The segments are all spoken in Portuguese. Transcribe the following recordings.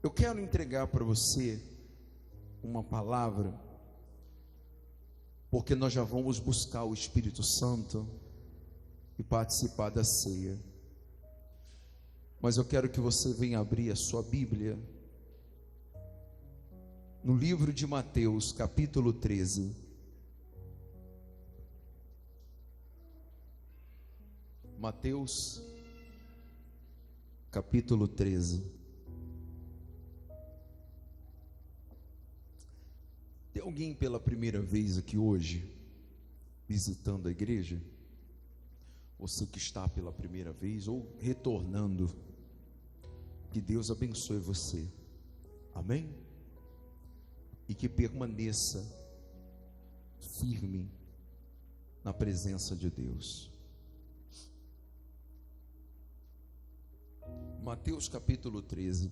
Eu quero entregar para você uma palavra, porque nós já vamos buscar o Espírito Santo e participar da ceia. Mas eu quero que você venha abrir a sua Bíblia no livro de Mateus, capítulo 13. Mateus, capítulo 13. Tem alguém pela primeira vez aqui hoje, visitando a igreja? Você que está pela primeira vez ou retornando, que Deus abençoe você, amém? E que permaneça firme na presença de Deus. Mateus capítulo 13,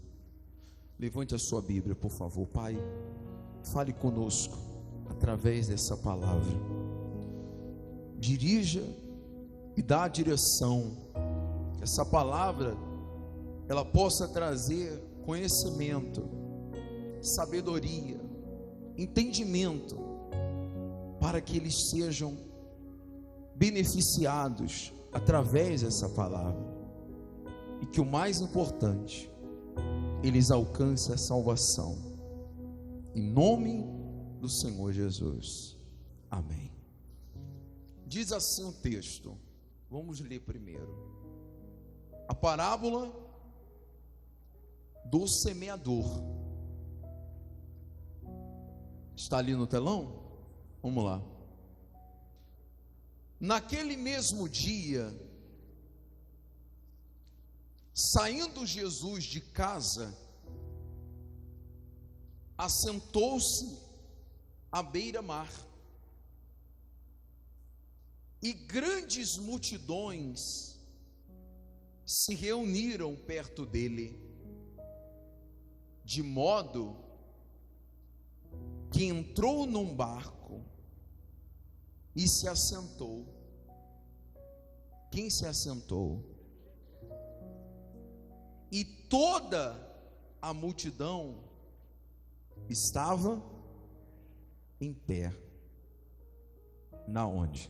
levante a sua Bíblia, por favor. Pai, fale conosco através dessa palavra, dirija e dá a direção, que essa palavra ela possa trazer conhecimento, sabedoria, entendimento, para que eles sejam beneficiados através dessa palavra, e que o mais importante, eles alcancem a salvação, em nome do Senhor Jesus, amém. Diz assim o texto, vamos ler primeiro, a parábola do semeador. Está ali no telão? Vamos lá. Naquele mesmo dia, saindo Jesus de casa, assentou-se à beira-mar, e grandes multidões se reuniram perto dele, de modo que entrou num barco e se assentou. Quem se assentou? E toda a multidão estava em pé. Na onde?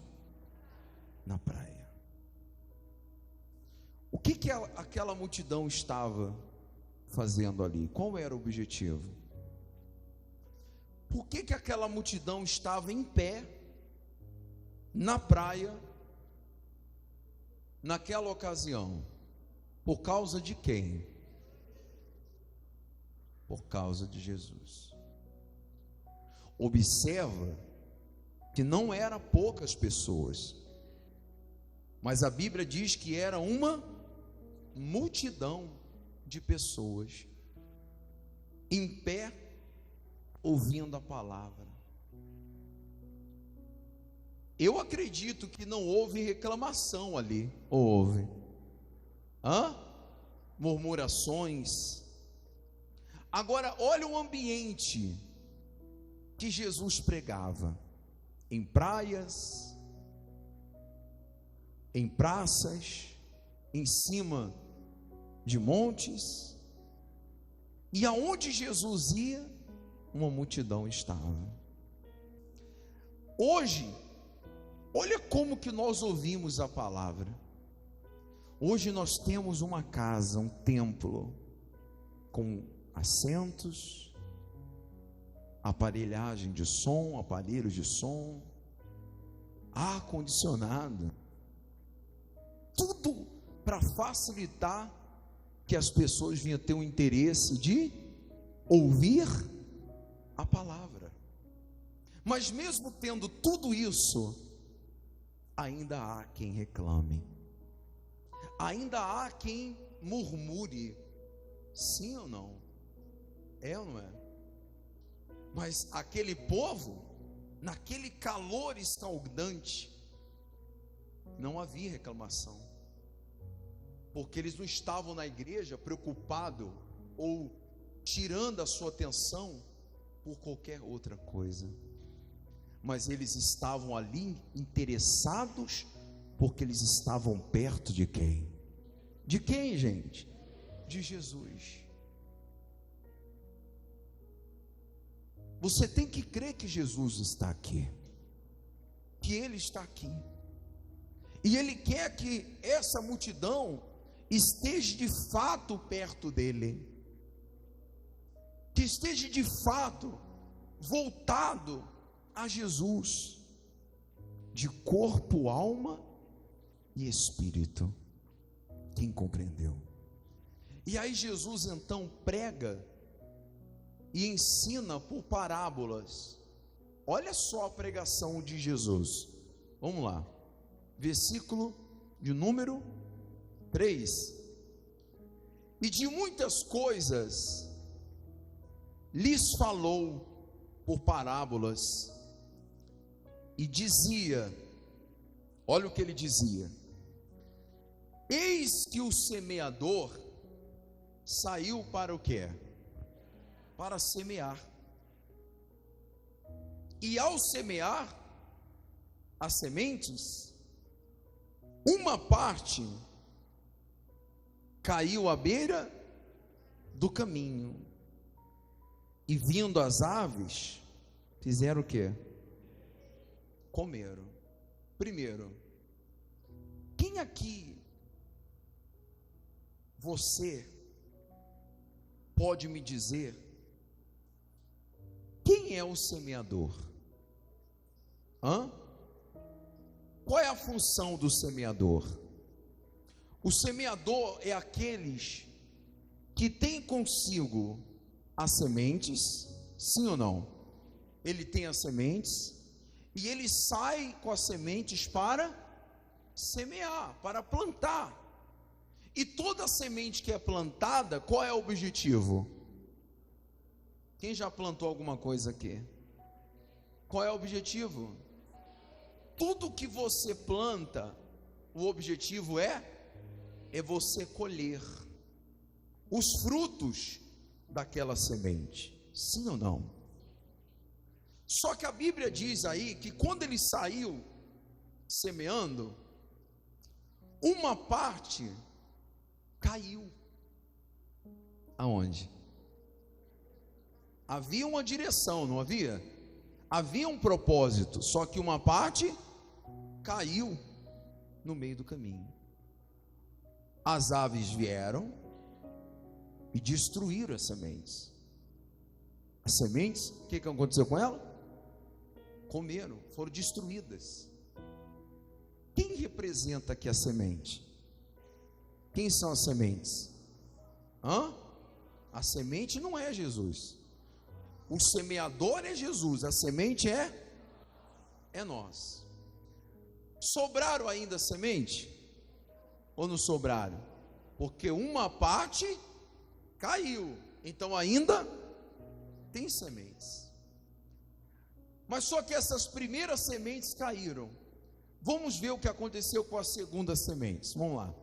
Na praia. O que aquela multidão estava fazendo ali? Qual era o objetivo? Por que aquela multidão estava em pé na praia naquela ocasião? Por causa de quem? Por causa de Jesus. Observa que não eram poucas pessoas, mas a Bíblia diz que era uma multidão de pessoas em pé, ouvindo a palavra. Eu acredito que não houve reclamação ali. Ou houve? Murmurações. Agora, olha o ambiente que Jesus pregava: em praias, em praças, em cima de montes, e aonde Jesus ia, uma multidão estava. Hoje, olha como que nós ouvimos a palavra. Hoje nós temos uma casa, um templo, com assentos, aparelhagem de som, aparelhos de som, ar-condicionado, tudo para facilitar que as pessoas venham ter o interesse de ouvir a palavra. Mas mesmo tendo tudo isso, ainda há quem reclame, ainda há quem murmure. Sim ou não? É ou não é? Mas aquele povo, naquele calor escaldante, não havia reclamação, porque eles não estavam na igreja preocupados ou tirando a sua atenção por qualquer outra coisa, mas eles estavam ali interessados, porque eles estavam perto de quem? De quem, gente? De Jesus. Você tem que crer que Jesus está aqui, que Ele está aqui, e Ele quer que essa multidão esteja de fato perto dEle, que esteja de fato voltado a Jesus, de corpo, alma e espírito. Quem compreendeu? E aí Jesus então prega e ensina por parábolas. Olha só a pregação de Jesus. Vamos lá, versículo de número 3. E de muitas coisas lhes falou por parábolas, e dizia, olha o que ele dizia: eis que o semeador saiu para o quê? Para semear. E ao semear as sementes, uma parte caiu à beira do caminho, e vindo as aves, fizeram o quê? Comeram. Primeiro, quem aqui, você pode me dizer, quem é o semeador? Qual é a função do semeador? O semeador é aqueles que tem consigo as sementes, sim ou não? Ele tem as sementes e ele sai com as sementes para semear, para plantar. E toda semente que é plantada, qual é o objetivo? Quem já plantou alguma coisa aqui? Qual é o objetivo? Tudo que você planta, o objetivo é você colher os frutos daquela semente, sim ou não? Só que a Bíblia diz aí que quando ele saiu semeando, uma parte caiu. Aonde? Havia uma direção, não havia? Havia um propósito, só que uma parte caiu no meio do caminho. As aves vieram e destruíram as sementes. As sementes, o que aconteceu com ela? Comeram, foram destruídas. Quem representa aqui a semente? Quem são as sementes? A semente não é Jesus. O semeador é Jesus, a semente é nós. Sobraram ainda semente? Ou não sobraram? Porque uma parte caiu, então ainda tem sementes. Mas só que essas primeiras sementes caíram. Vamos ver o que aconteceu com a segunda semente. Vamos lá.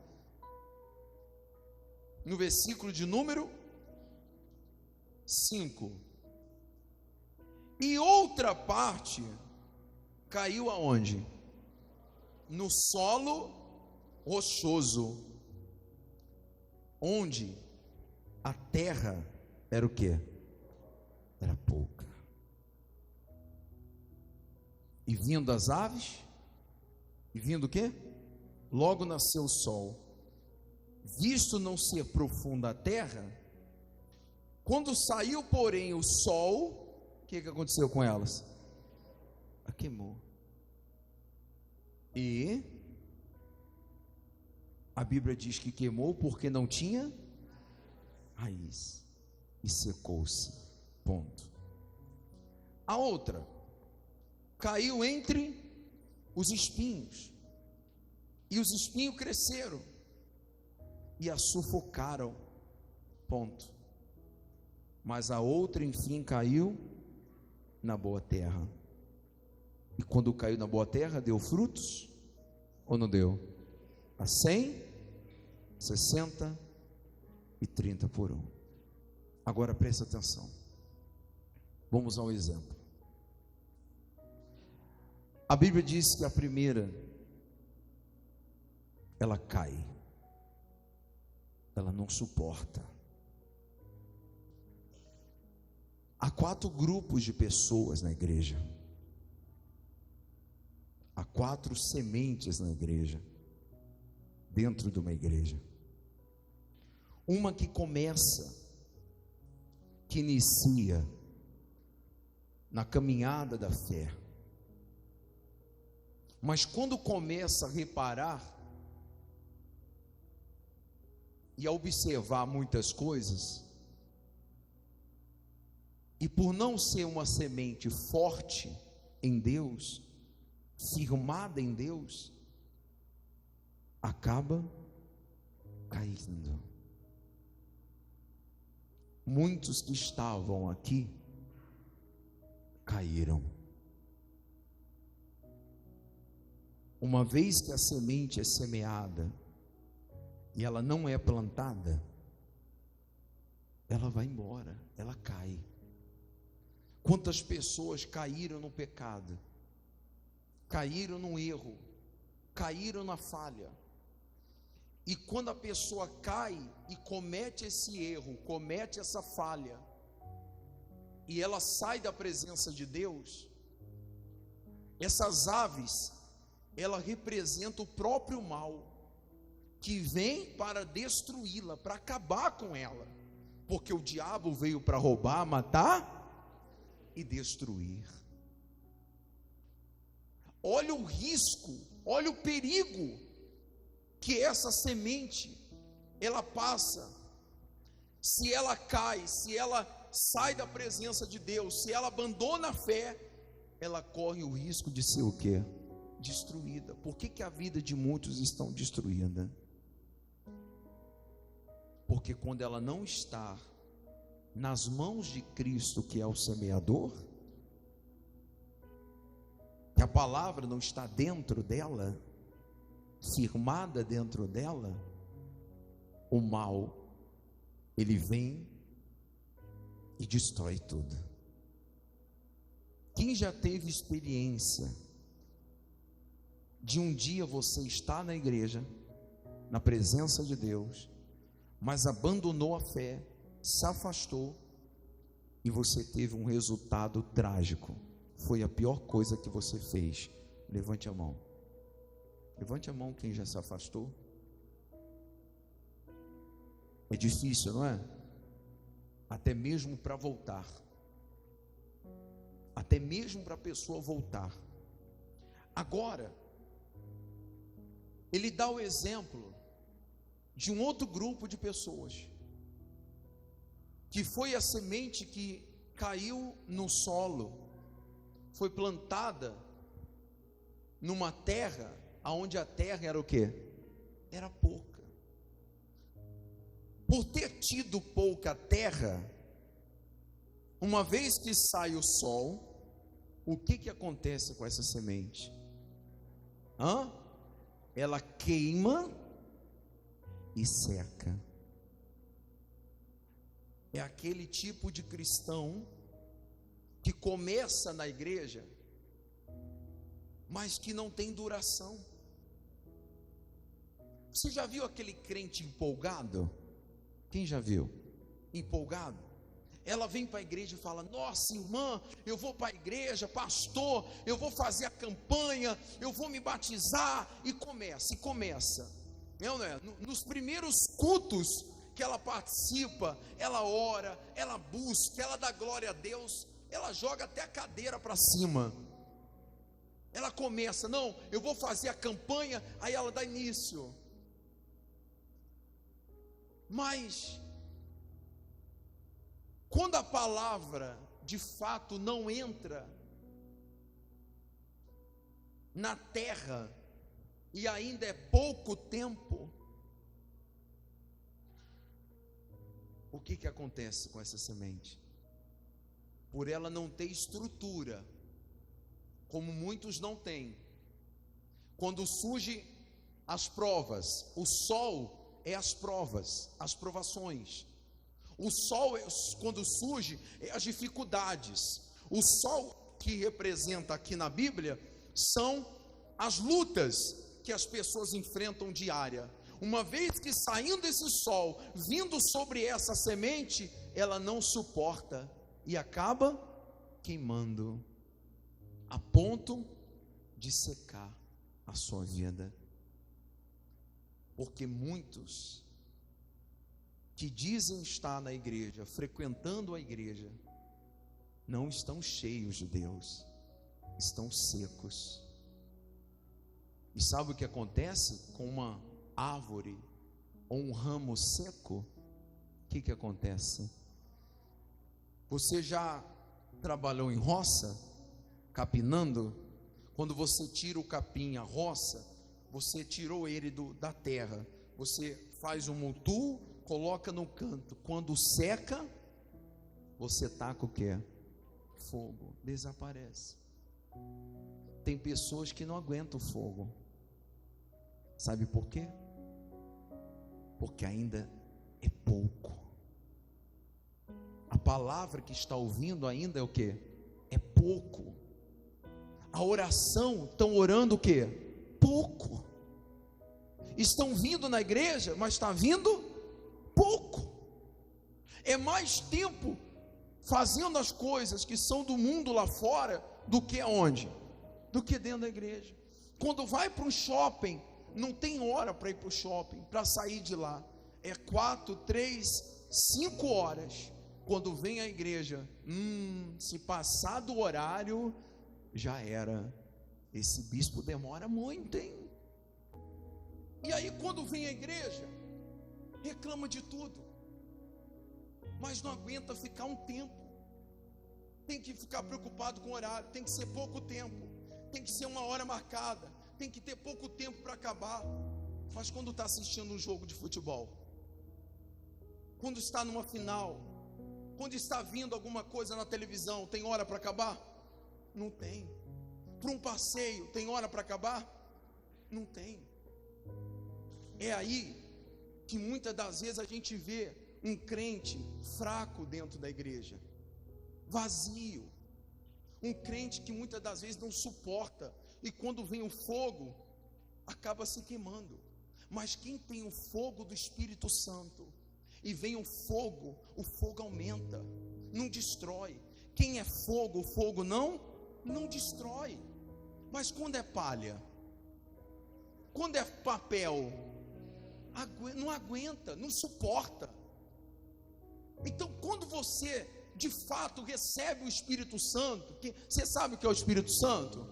No versículo de número 5. E outra parte caiu aonde? No solo rochoso, onde a terra era o quê? Era pouca. E vindo as aves, e vindo o quê? Logo nasceu o sol. Visto não ser profunda a terra, quando saiu, porém, o sol, o que aconteceu com elas? A queimou. E a Bíblia diz que queimou porque não tinha raiz e secou-se. Ponto. A outra caiu entre os espinhos, e os espinhos cresceram e a sufocaram. Ponto. Mas a outra, enfim, caiu na boa terra. E quando caiu na boa terra, deu frutos ou não deu? A 100, 60 e 30 por um. Agora preste atenção. Vamos a um exemplo. A Bíblia diz que a primeira, ela cai, ela não suporta. Há 4 grupos de pessoas na igreja. Há 4 sementes na igreja, dentro de uma igreja. Uma que começa, que inicia na caminhada da fé, mas quando começa a reparar e a observar muitas coisas, e por não ser uma semente forte em Deus, firmada em Deus, acaba caindo. Muitos que estavam aqui caíram. Uma vez que a semente é semeada e ela não é plantada, ela vai embora, ela cai. Quantas pessoas caíram no pecado, caíram no erro, caíram na falha, e quando a pessoa cai e comete esse erro, comete essa falha, e ela sai da presença de Deus, essas aves, ela representa o próprio mal, que vem para destruí-la, para acabar com ela, porque o diabo veio para roubar, matar e destruir. Olha o risco, olha o perigo que essa semente ela passa. Se ela cai, se ela sai da presença de Deus, se ela abandona a fé, ela corre o risco de ser o quê? Destruída. Por que a vida de muitos estão destruída? Porque quando ela não está nas mãos de Cristo, que é o semeador, que a palavra não está dentro dela, firmada dentro dela, o mal, ele vem e destrói tudo. Quem já teve experiência de um dia você estar na igreja, na presença de Deus, mas abandonou a fé, se afastou, e você teve um resultado trágico? Foi a pior coisa que você fez. Levante a mão. Levante a mão quem já se afastou. É difícil, não é? Até mesmo para voltar. Até mesmo para a pessoa voltar. Agora, ele dá o exemplo de um outro grupo de pessoas, que foi a semente que caiu no solo, foi plantada numa terra, aonde a terra era o quê? Era pouca. Por ter tido pouca terra, uma vez que sai o sol, o que acontece com essa semente? Ela queima e seca. É aquele tipo de cristão que começa na igreja, mas que não tem duração. Você já viu aquele crente empolgado? Quem já viu? Empolgado? Ela vem para a igreja e fala: nossa irmã, eu vou para a igreja, pastor, eu vou fazer a campanha, eu vou me batizar, e começa. Não é? Nos primeiros cultos que ela participa, ela ora, ela busca, ela dá glória a Deus, ela joga até a cadeira para cima. Ela começa: não, eu vou fazer a campanha, aí ela dá início. Mas quando a palavra de fato não entra na terra, e ainda é pouco tempo, o que acontece com essa semente? Por ela não ter estrutura, como muitos não têm, quando surgem as provas, o sol é as provas, as provações. O sol, quando surge, é as dificuldades. O sol que representa aqui na Bíblia são as lutas que as pessoas enfrentam diária. Uma vez que saindo esse sol, vindo sobre essa semente, ela não suporta e acaba queimando, a ponto de secar a sua vida. Porque muitos que dizem estar na igreja, frequentando a igreja, não estão cheios de Deus, estão secos. E sabe o que acontece com uma árvore ou um ramo seco? O que acontece? Você já trabalhou em roça, capinando? Quando você tira o capim, a roça, você tirou ele da terra, você faz um multu, coloca no canto. Quando seca, você taca o quê? Fogo, desaparece. Tem pessoas que não aguentam o fogo. Sabe por quê? Porque ainda é pouco. A palavra que está ouvindo ainda é o quê? É pouco. A oração, estão orando o quê? Pouco. Estão vindo na igreja, mas está vindo pouco. É mais tempo fazendo as coisas que são do mundo lá fora do que aonde? Do que dentro da igreja. Quando vai para um shopping, não tem hora para ir para o shopping, para sair de lá. É 4, 3, 5 horas. Quando vem a igreja, se passar do horário, já era. Esse bispo demora muito, hein? E aí quando vem a igreja, reclama de tudo, mas não aguenta ficar um tempo. Tem que ficar preocupado com o horário, tem que ser pouco tempo, tem que ser uma hora marcada, tem que ter pouco tempo para acabar. Mas quando está assistindo um jogo de futebol, quando está numa final, quando está vindo alguma coisa na televisão, tem hora para acabar? Não tem. Para um passeio, tem hora para acabar? Não tem. É aí que muitas das vezes a gente vê um crente fraco dentro da igreja, vazio, um crente que muitas das vezes não suporta, e quando vem o fogo, acaba se queimando. Mas quem tem o fogo do Espírito Santo, e vem o fogo aumenta, não destrói. Quem é fogo, o fogo não destrói. Mas quando é palha, quando é papel, não aguenta, não suporta. Então quando você de fato recebe o Espírito Santo, que você sabe o que é o Espírito Santo,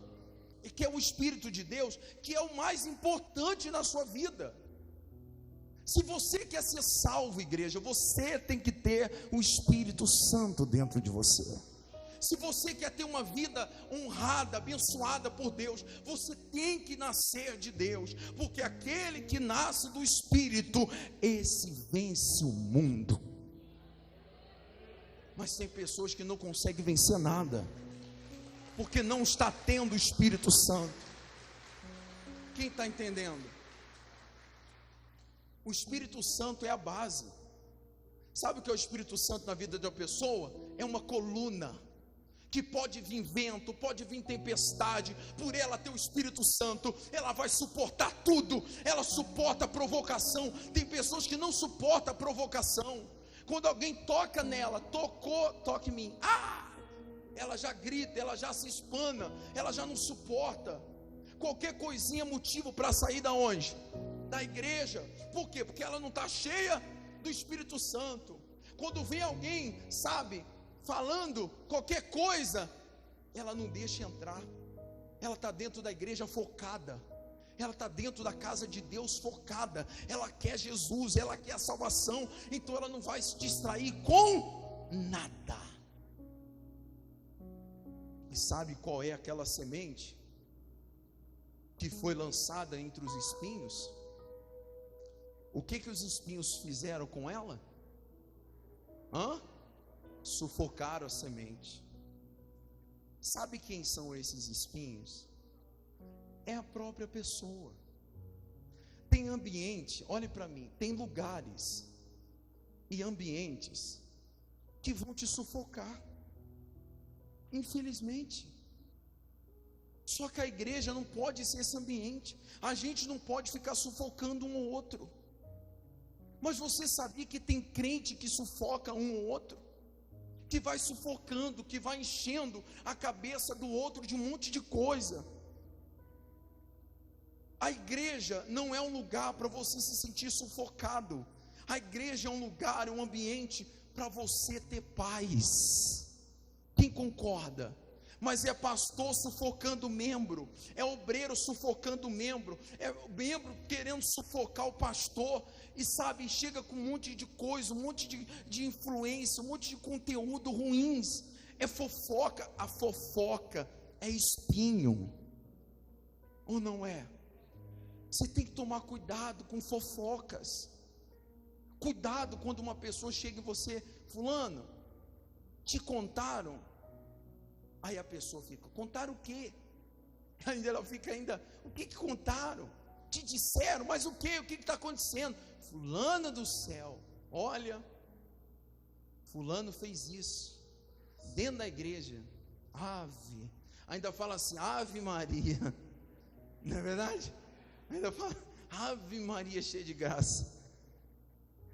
e que é o Espírito de Deus, que é o mais importante na sua vida. Se você quer ser salvo, igreja, você tem que ter o Espírito Santo dentro de você. Se você quer ter uma vida honrada, abençoada por Deus, você tem que nascer de Deus, porque aquele que nasce do Espírito, esse vence o mundo. Mas tem pessoas que não conseguem vencer nada, porque não está tendo o Espírito Santo. Quem está entendendo? O Espírito Santo é a base. Sabe o que é o Espírito Santo na vida de uma pessoa? É uma coluna, que pode vir vento, pode vir tempestade, por ela ter o Espírito Santo, ela vai suportar tudo, ela suporta a provocação. Tem pessoas que não suportam a provocação. Quando alguém toca nela, toca em mim, ela já grita, ela já se espana, ela já não suporta. Qualquer coisinha é motivo para sair da onde? Da igreja. Por quê? Porque ela não está cheia do Espírito Santo. Quando vem alguém, sabe, falando qualquer coisa, ela não deixa entrar. Ela está dentro da igreja focada, ela está dentro da casa de Deus focada, ela quer Jesus, ela quer a salvação, então ela não vai se distrair com nada. E sabe qual é aquela semente que foi lançada entre os espinhos? O que os espinhos fizeram com ela? Sufocaram a semente. Sabe quem são esses espinhos? É a própria pessoa. Tem ambiente, olhe para mim, tem lugares e ambientes que vão te sufocar, infelizmente. Só que a igreja não pode ser esse ambiente. A gente não pode ficar sufocando um ou outro. Mas você sabia que tem crente que sufoca um ou outro? que vai sufocando, que vai enchendo a cabeça do outro de um monte de coisa. A igreja não é um lugar para você se sentir sufocado. A igreja é um lugar, é um ambiente para você ter paz. Quem concorda? Mas é pastor sufocando membro, é obreiro sufocando membro, é membro querendo sufocar o pastor, e sabe, chega com um monte de coisa, um monte de influência, um monte de conteúdo ruins, é fofoca. A fofoca é espinho, ou não é? Você tem que tomar cuidado com fofocas. Cuidado quando uma pessoa chega em você: fulano, te contaram? Aí a pessoa fica: contaram o quê? Ainda ela fica o que contaram? Te disseram, mas o quê? O que está acontecendo? Fulano do céu, olha, fulano fez isso, dentro da igreja, ainda fala assim, Ave Maria, não é verdade? Ainda fala, Ave Maria cheia de graça.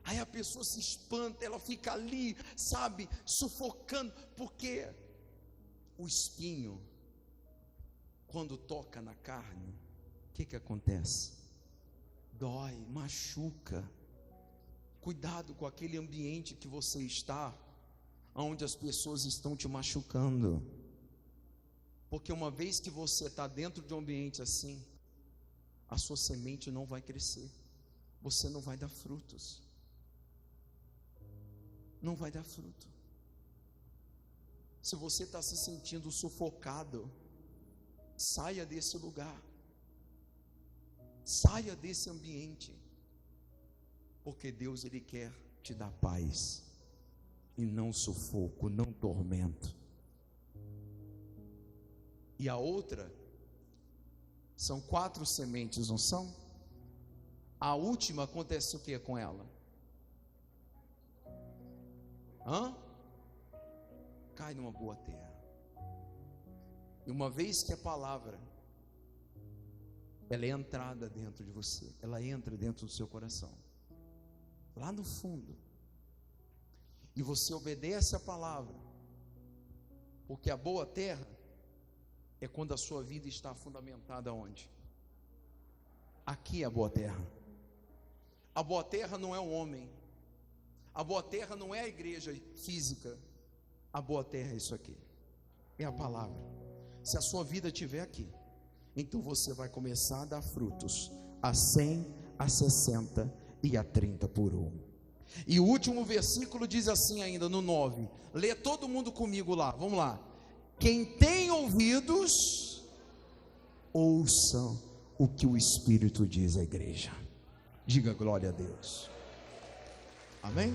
Aí a pessoa se espanta, ela fica ali, sabe, sufocando, porque o espinho, quando toca na carne, o que acontece? Dói, machuca. Cuidado com aquele ambiente que você está, onde as pessoas estão te machucando, porque uma vez que você está dentro de um ambiente assim, a sua semente não vai crescer, você não vai dar frutos, não vai dar fruto. Se você está se sentindo sufocado, saia desse lugar, saia desse ambiente, porque Deus, Ele quer te dar paz, e não sufoco, não tormento. E a outra, são 4 sementes, não são? A última acontece o que com ela? Cai numa boa terra. E uma vez que a palavra, ela é entrada dentro de você, ela entra dentro do seu coração, lá no fundo, e você obedece a palavra, porque a boa terra é quando a sua vida está fundamentada onde? Aqui é a boa terra. A boa terra não é o homem, a boa terra não é a igreja física, a boa terra é isso aqui, é a palavra. Se a sua vida estiver aqui, então você vai começar a dar frutos, a 100, a 60 e a 30 por 1. E o último versículo diz assim ainda, no 9, lê todo mundo comigo lá, vamos lá. Quem tem ouvidos, ouçam o que o Espírito diz à igreja. Diga glória a Deus. Amém?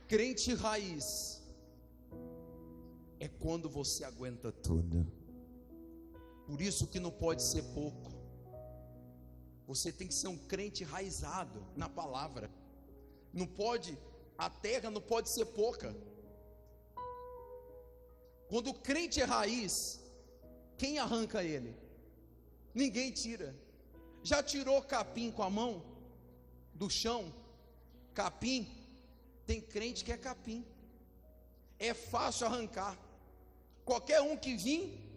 Crente raiz é quando você aguenta tudo. Por isso que não pode ser pouco. Você tem que ser um crente enraizado na palavra. Não pode, a terra não pode ser pouca. Quando o crente é raiz, quem arranca ele? Ninguém tira. Já tirou capim com a mão do chão? Capim, tem crente que é capim, é fácil arrancar. Qualquer um que vir,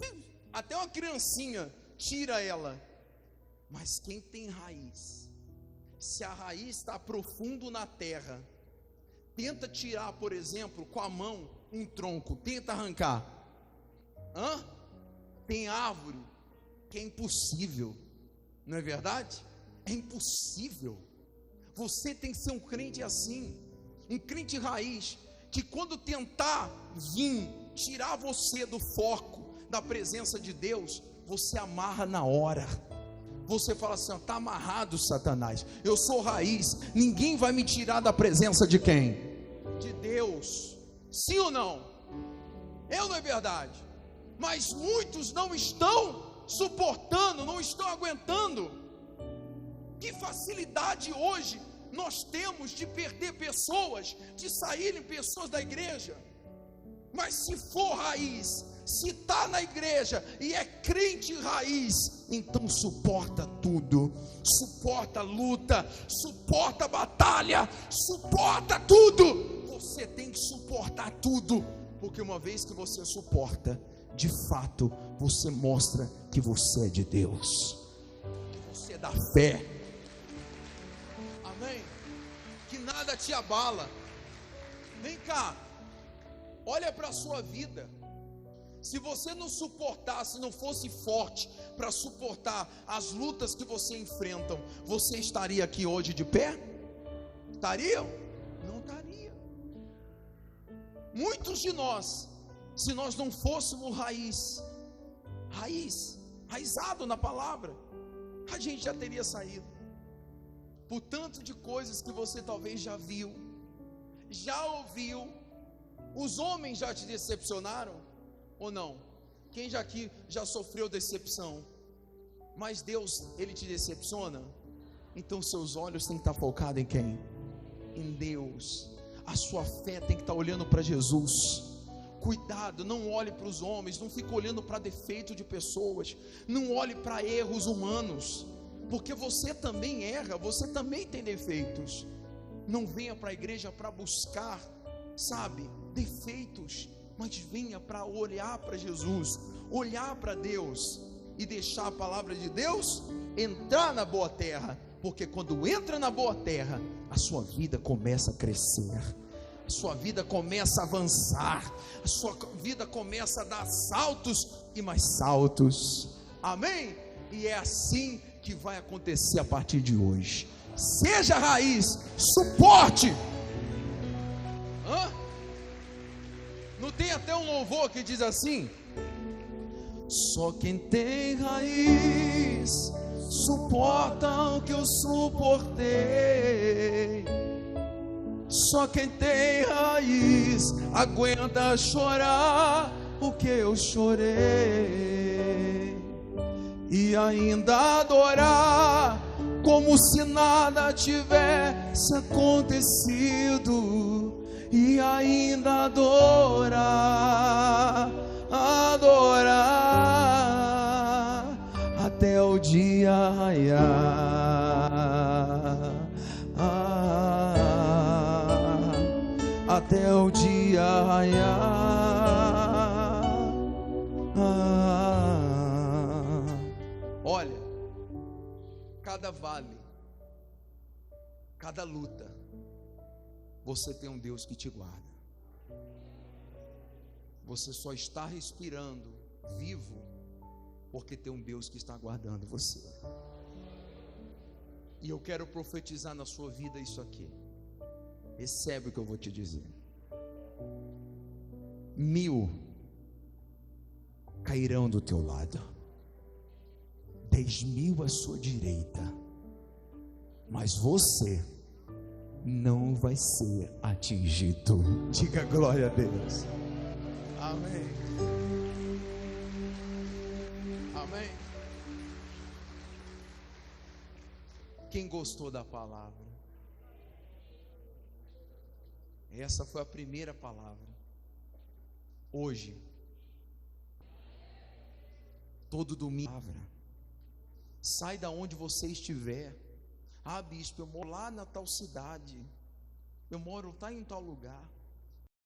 até uma criancinha, tira ela. Mas quem tem raiz, se a raiz está profundo na terra, tenta tirar, por exemplo, com a mão um tronco, tenta arrancar. Tem árvore que é impossível, não é verdade? É impossível. Você tem que ser um crente assim, um crente raiz, que quando tentar vir tirar você do foco da presença de Deus, você amarra na hora. Você fala assim, está amarrado, Satanás, eu sou raiz, ninguém vai me tirar da presença de quem? De Deus. Sim ou não? Não é verdade? Mas muitos não estão suportando, não estão aguentando. Que facilidade hoje nós temos de perder pessoas, de saírem pessoas da igreja. Mas se for raiz, Se está na igreja e é crente raiz, então suporta tudo, suporta luta, suporta batalha, suporta tudo. Você tem que suportar tudo, porque uma vez que você suporta, de fato, você mostra que você é de Deus, que você é da fé. Amém? Que nada te abala. Vem cá, olha para a sua vida. Se você não suportasse, não fosse forte para suportar as lutas que você enfrenta, você estaria aqui hoje de pé? Estariam? Não estaria. Muitos de nós, se nós não fôssemos raizado na palavra, a gente já teria saído. Por tanto de coisas que você talvez já viu, já ouviu. Os homens já te decepcionaram ou não? Quem já aqui já sofreu decepção? Mas Deus, Ele te decepciona? Então seus olhos têm que estar focados em quem? Em Deus. A sua fé tem que estar olhando para Jesus. Cuidado, não olhe para os homens, não fique olhando para defeito de pessoas, não olhe para erros humanos, porque você também erra, você também tem defeitos. Não venha para a igreja para buscar, sabe, defeitos, mas venha para olhar para Jesus, olhar para Deus e deixar a palavra de Deus entrar na boa terra, porque quando entra na boa terra, a sua vida começa a crescer, a sua vida começa a avançar, a sua vida começa a dar saltos e mais saltos. Amém? E é assim que vai acontecer a partir de hoje. Seja raiz, suporte. Não tem até um louvor que diz assim: só quem tem raiz suporta o que eu suportei. Só quem tem raiz aguenta chorar o que eu chorei, e ainda adorar como se nada tivesse acontecido, e ainda adorar até o dia raiar, até o dia raiar. Olha, cada vale, cada luta, você tem um Deus que te guarda. Você só está respirando, vivo, porque tem um Deus que está guardando você. E eu quero profetizar na sua vida isso aqui. Recebe o que eu vou te dizer. 1000 cairão do teu lado, 10.000 à sua direita, mas você não vai ser atingido. Diga glória a Deus. Amém. Amém. Quem gostou da palavra? Essa foi a primeira palavra. Hoje, todo domingo, sai da onde você estiver. Ah, bispo, eu moro lá na tal cidade, eu moro tá em tal lugar.